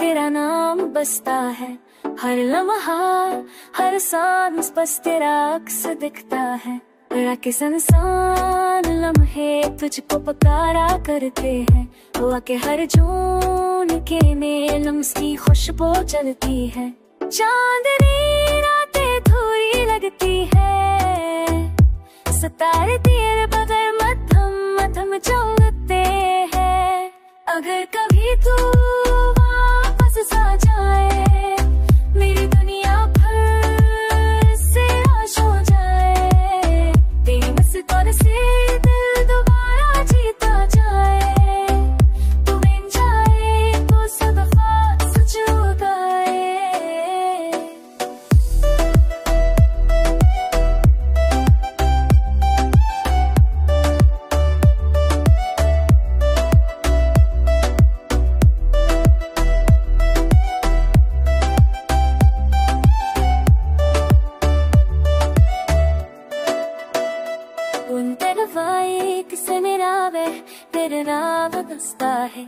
तेरा नाम बसता है, हर लम्हा हर सांस बस तेरा अक्स दिखता है। के संसान लम्हे तुझको पुकारा करते हैं, हुआ के हर जून के में लम्स की खुशबू चलती है। चांदनी रातें थोड़ी लगती है, सितारे तेरे बगैर मध्यम मध्यम चमकते हैं। अगर कभी तू वापस आ जाए, मेरी दुनिया भर से आश हो जाए। तेरी मुस्कान से दिल दोबारा जीता जाए, तू मिल जाए तो सौ दफा सच हो गए। किसे मेरा वे तेरे नाम बसता है,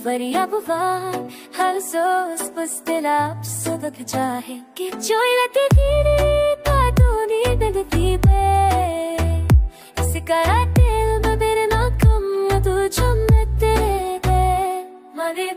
वरिया बुवार हर सोस बस तेरा सुदक जाहे। कि जोई लती धीरे तातूनी बिगती पे, इसे करा दिल में मेरे नाकम तू चमकते थे। मरे